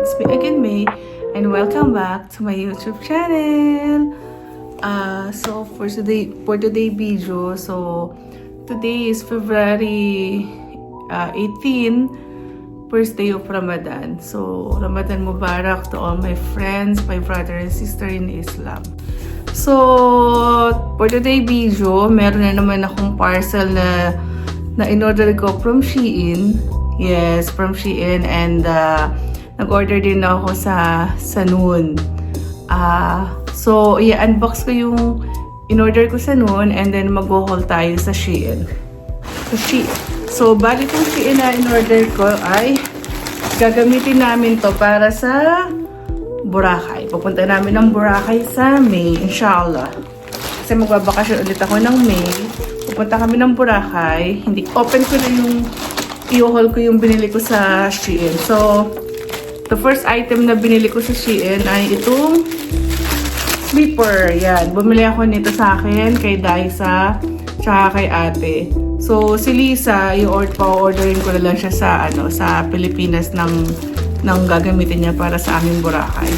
It's me again, May, and welcome back to my YouTube channel. So for today video, so today is February 18, first day of Ramadan. So Ramadan Mubarak to all my friends, my brother and sister in Islam. So for today video, meron na naman akong parcel na in-order ko from Shein. Yes, from Shein, and nag-order din ako sa noon. So, i-unbox ko yung in-order ko sa noon, and then mag-haul tayo sa Shein. So, bali kung Shein na in-order ko ay gagamitin namin to para sa Boracay. Pupunta namin ng Boracay sa May, inshallah. Kasi magbabakasyon ulit ako ng May. Pupunta kami ng Boracay. Open ko na yung i-haul ko yung binili ko sa Shein. So, the first item na binili ko sa Shein ay itong slipper. Yan. Bumili ako nito sa akin, kay Daisa, tsaka kay ate. So, si Lisa, pa-orderin ko na lang siya sa Pilipinas ng gagamitin niya para sa aming Boracay.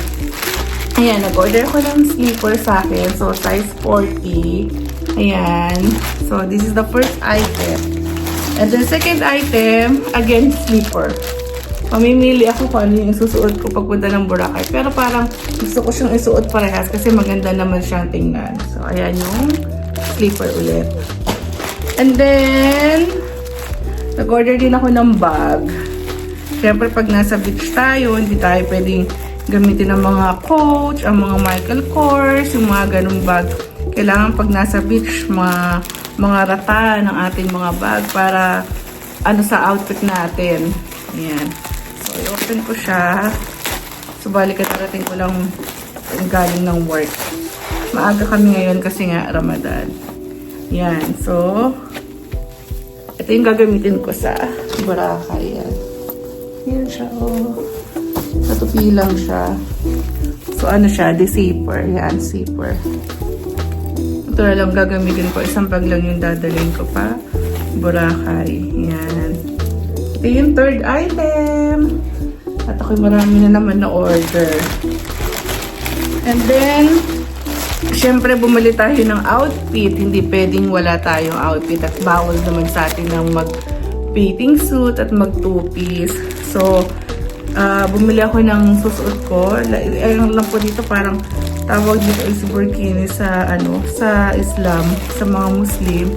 Ayan, nag-order ko ng slipper sa akin. So, size 40. Ayan. So, this is the first item. And the second item, again, slipper. Mamimili ako kung ano yung susuot ko pagpunta ng Boracay. Pero parang gusto ko siyang isuot parehas kasi maganda naman siyang tingnan. So, ayan yung slipper ulit. And then, nag-order din ako ng bag. Siyempre, pag nasa beach tayo, hindi tayo pwedeng gamitin ng mga Coach, ang mga Michael Kors, yung mga ganung bag. Kailangan pag nasa beach, mga rata ng ating mga bag para sa outfit natin. Ayan. So, i-open ko siya. So, balik katarating ko lang galing ng work. Maaga kami ngayon kasi nga Ramadan. Yan. So, ito yung gagamitin ko sa Boracay. Yan. Yan siya, oh. Natupi lang siya. So, siya? The zipper. Yan, zipper. Ito na lang gagamitin ko. Isang bag lang yung dadalhin ko pa. Boracay. Yan. Ito yung third item. At ako'y marami na naman na order. And then, syempre bumili tayo ng outfit. Hindi pwedeng wala tayong outfit. At bawal naman sa atin ng mag-bathing suit at mag-two-piece. So, bumili ako ng susuot ko. Ayun lang po dito, parang tawag dito is burkini sa Islam, sa mga Muslim.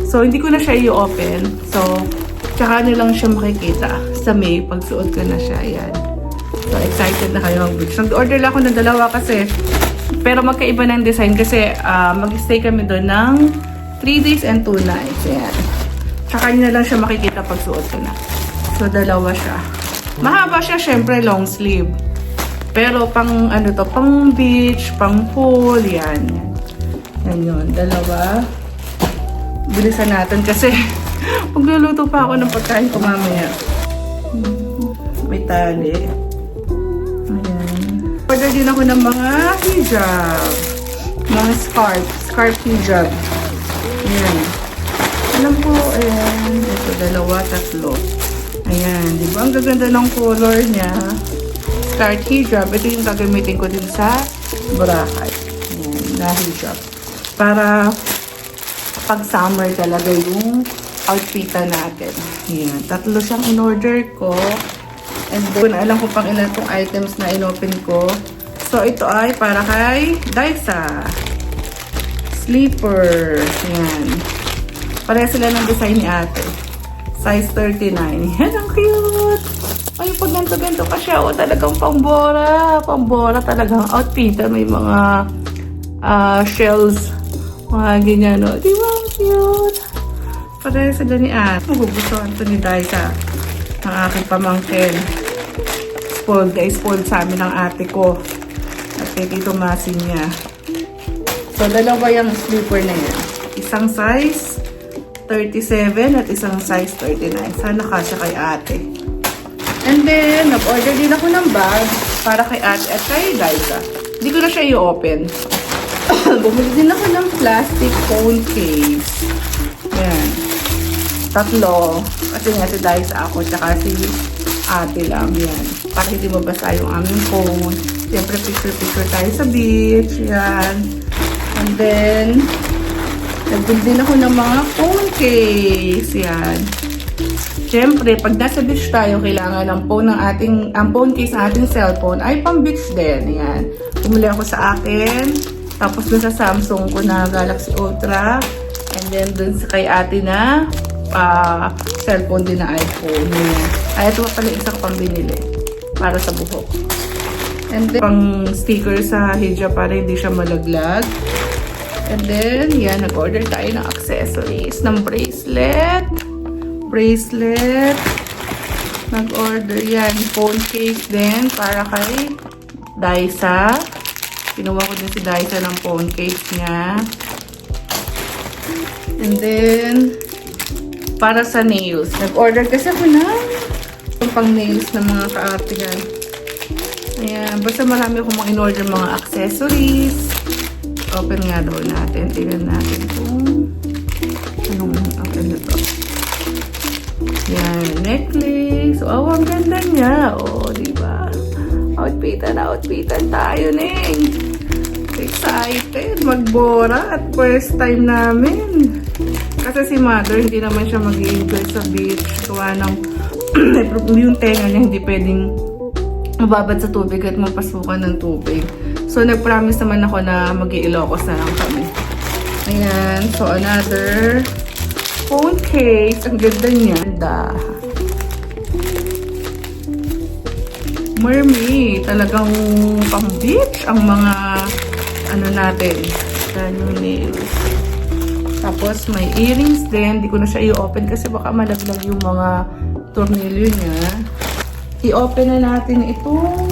So, hindi ko na siya i-open. So, tsaka lang siya makikita sa May pag suot ko na siya. Ayan. So, excited na kayo mag-beach. Nag-order lang ako ng dalawa kasi, pero magkaiba ng design kasi mag-stay kami doon ng 3 days and 2 nights. Ayan. Tsaka na lang siya makikita pag suot ko na. So, dalawa siya. Mahaba siya, syempre, long sleeve. Pero pang pang beach, pang pool, yan. Yan yun, dalawa. Bilisan natin kasi magluluto pa ako ng pagkain ko mamaya. May tali. Ayan. Order din ako ng mga hijab. Mga scarf hijab. Ayan. Alam po, ayan. Ito, dalawa, tatlo. Ayan, di ba? Ang gaganda ng color niya. Scarf hijab. Ito yung gagamitin ko din sa Boracay. Ayan, na hijab. Para pag summer talaga yung outfitan natin. Ayan, tatlo siyang in-order ko. And then, alam ko pang ilan itong items na in-open ko. So, ito ay para kay Daisa. Slipper. Ayan. Pareha sila ng design ni ate. Size 39. Yan, ang cute! Ay, pag ganto-ganto ka siya, talagang pambora. Pambora talagang outfitan. May mga shells. Mga ganyan, no? Di ba? Cute! Pareha sila ni ate. Magugustuhan ito ni Daisa. Ang aking pamangkin. Spoiled sa amin ng ate ko. At kay Tito Masin niya. So, dalawa yung slipper na yan. Isang size 37 at isang size 39. Sana kasya kay ate. And then, nag-order din ako ng bag para kay ate at kay Daisa. Hindi ko na siya i-open. Bumili din ako ng plastic phone case. Yan. Tatlo. Kasi nga si Daisa ako, tsaka si ate lang. Yan. para hindi mabasa yung aming phone. Siyempre, picture-picture tayo sa beach. Yan. And then, nag-build din ako ng mga phone case. Yan. Siyempre, pag nasa beach tayo, kailangan ng phone ang phone case ng ating cellphone ay pang beach din. Yan. Bumili ako sa akin. Tapos dun sa Samsung ko na Galaxy Ultra. And then dun sa kay ate na cellphone din na iPhone. Yan. Ay, ito pa pala isa ko pang binili. Para sa buhok. And then, pang sticker sa hijab para hindi siya malaglag. And then, yan, nag-order tayo ng accessories. Ng bracelet. Nag-order yan. Phone case din para kay Daisa. Kinuha ko din si Daisa ng phone case niya. And then, para sa nails. Nag-order kasi ako ng pang nails ng mga ka-artigan. Ayan. Basta marami akong mga in-order mga accessories. Open nga daw natin. Tingnan natin kung anong ano to. Yan, necklace. Oh, ang ganda niya. Oh, diba? Outfitan tayo, Neng. Excited. Magbora at first time namin. Kasi si mother, hindi naman siya mag-enjoy sa beach. Gawa ng yung tenga niya, hindi pwedeng mababad sa tubig at mapasukan ng tubig. So, nag-promise naman ako na mag-i-Ilocos na lang kami. Ayan. So, another phone case. Ang ganda niya. Mermaid. Talagang pang beach ang mga ano natin. Yung nails. Tapos may earrings din. Hindi ko na siya i-open kasi baka malaglag yung mga tornilyo niya. I-open na natin itong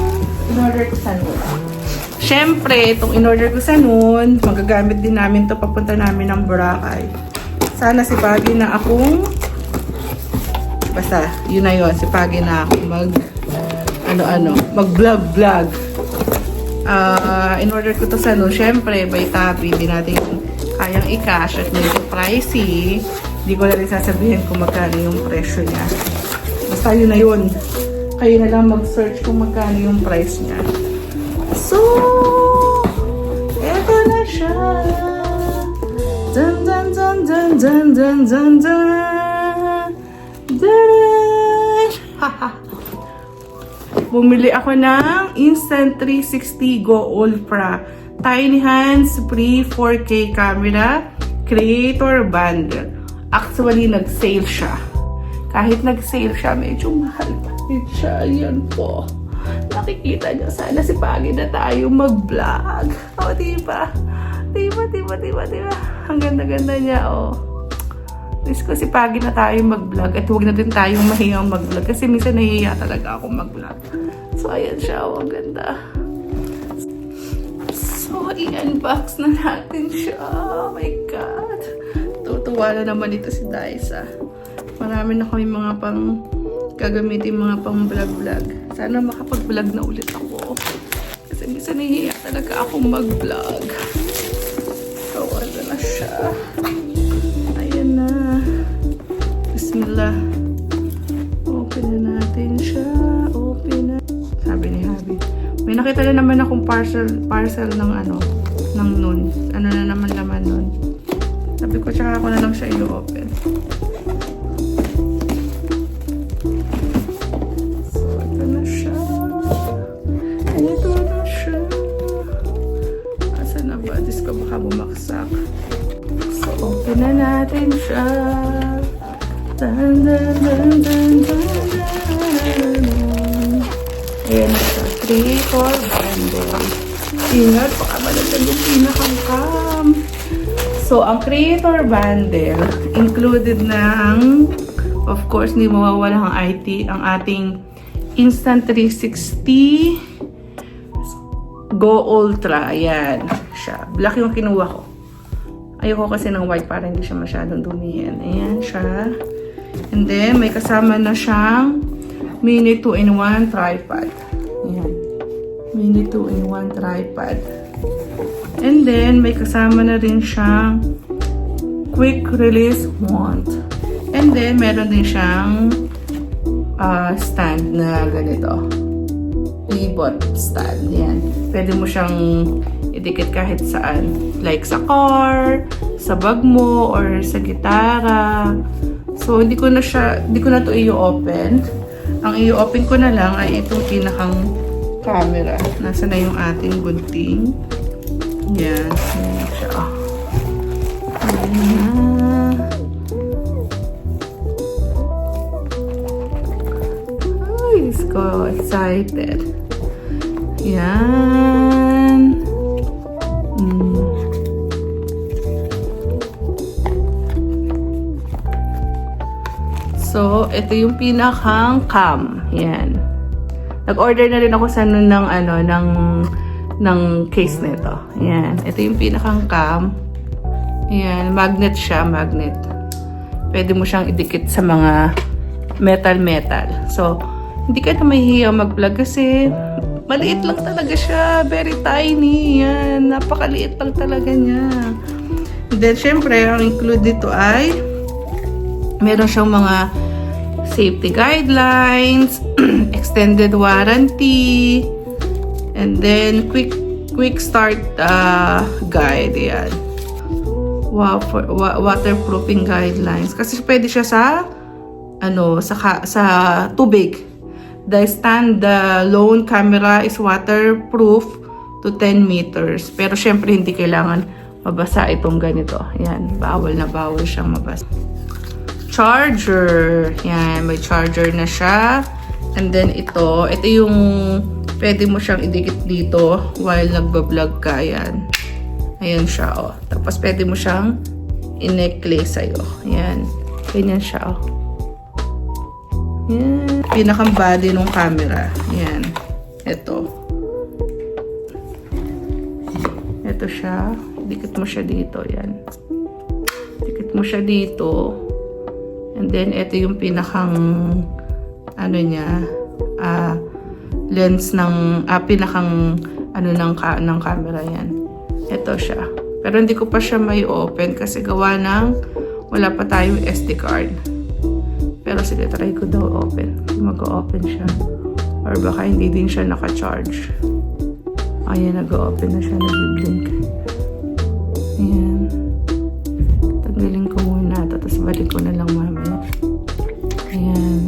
in-order ko sa noon. Siyempre, itong in-order ko sa noon, magagamit din namin to papunta namin ng Boracay. Sana sipagi na akong basta, yun na yun, sipagi na ako mag-vlog. In-order ko to sa noon, siyempre, by Tabi, hindi natin kayang i-cash at medyo pricey. Hindi ko na rin sasabihin kung magkano yung presyo niya. Basta yun na yun. Kayo na lang mag-search kung magkano yung price niya. So, eto na siya. Dun dun dun dun dun dun dun dun. Dun! Bumili ako ng Instant 360 Go Ultra Tiny Hands Free 4K Camera Creator Bundle. Actually, nag-sale siya. Kahit nag-sale siya, medyo mahal pa rin siya. Yan po. Nakikita nyo, sana sipagi na tayo mag-vlog. O, diba? Diba? Ang ganda-ganda niya, o. Gusto ko sipagi na tayo mag-vlog at huwag na din tayong mahingang mag-vlog kasi minsan nahihiya talaga ako mag-vlog. So, ayan siya, o. Ang ganda. So, i-unbox na natin siya. Oh my God. Tutuwa na naman ito si Daisa. Marami na kami mga pang gagamitin mga pang vlog. Sana makapag-vlog na ulit ako. Kasi minsan nahihiya talaga akong mag-vlog. So, ano na siya. Ayan na. Bismillah. Open na natin siya. Open na. Sabi ni Habi. May nakita na naman akong parcel ng ng nun. Ano na naman laman nun. Sabi ko, tsaka ako na lang siya i-open. Baka bumaksak. So, open na natin siya. Dun, dun, dun, dun, dun, dun. Ayan na siya. Creator Bundle. Ingat, baka malagyan yung pinakang-cam. So, ang Creator Bundle, included ng, of course, hindi mawawala ang ating Instant 360 Go Ultra. Ayan siya. Black yung kinuha ko. Ayoko kasi ng white para hindi siya masyadong dumihin. Ayan siya. And then, may kasama na siyang mini 2-in-1 tripod. Ayan. Mini 2-in-1 tripod. And then, may kasama na rin siyang quick release wand. And then, meron din siyang stand na ganito. pivot stand. Yan. Pwede mo siyang idikit kahit saan. Like sa car, sa bag mo, or sa gitara. So, hindi ko na to i-open. Ang i-open ko na lang ay itong pinakang camera. Nasa na yung ating gunting. Yan. Yan siya. Ayan. Ay, so excited. Yan. So, ito yung pinakang cam. Yan. Nag-order na rin ako sa ng case nito. Yan. Ito yung pinakang cam. Yan. Magnet siya. Magnet. Pwede mo siyang idikit sa mga metal. So, hindi ka na mahihiya mag-vlog kasi maliit lang talaga siya. Very tiny. Yan. Napakaliit lang talaga niya. And then, syempre, ang include dito ay meron siyang mga safety guidelines, extended warranty, and then quick start guide. Yan. Wow, for waterproofing guidelines. Kasi pwede siya sa tubig. The stand-alone camera is waterproof to 10 meters. Pero syempre hindi kailangan mabasa itong ganito. Yan, bawal na bawal siyang mabasa. Charger. Yan, may charger na siya. And then ito yung pwede mo siyang idikit dito while nagbablog ka. Yan. Ayan siya, oh. Tapos pwede mo siyang i-necklace sa'yo. Yan. Ganyan siya, oh. Yan. Pinakang body ng camera. Yan. Ito. Ito siya. Dikit mo siya dito. Yan. Dikit mo siya dito. And then, ito yung pinakang lens ng pinakang ng camera. Yan. Ito siya. Pero hindi ko pa siya may open kasi gawa ng wala pa tayong SD card. Pero sige, try ko daw open. Mag-open siya. Or baka hindi din siya naka-charge. Ayan, nag-open na siya. Nag-blink. Ayan. Tanggalin ko muna. Tapos balik ko na lang mamaya. Ayan.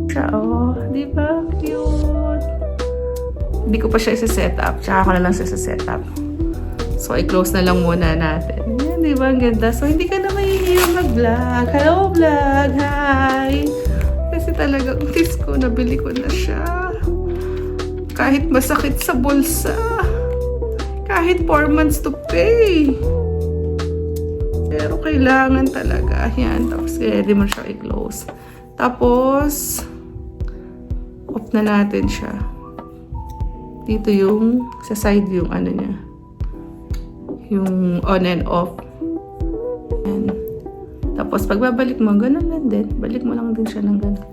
Siya, oh. Diba? Cute. Hindi ko pa siya isa-set up. Tsaka ko na lang siya isa-set up. So, i-close na lang muna natin. Ayan, diba? Ang ganda. So, hindi ka na mahihiyang mag-vlog. Hello, vlog! Hi! Kasi talagang kiss ko. Nabili ko na siya. Kahit masakit sa bulsa. Kahit 4 months to pay. Pero kailangan talaga. Yan. Tapos, ready mo siya i-close. Tapos, off na natin siya. Dito yung, sa side yung niya. Yung on and off. Yan. Tapos, pagbabalik mo, ganun lang din. Balik mo lang din siya ng ganun.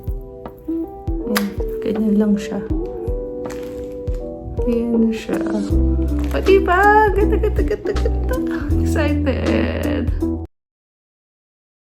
Yan. Ganyan lang siya. Ayan siya. O, diba? Ganda. Excited.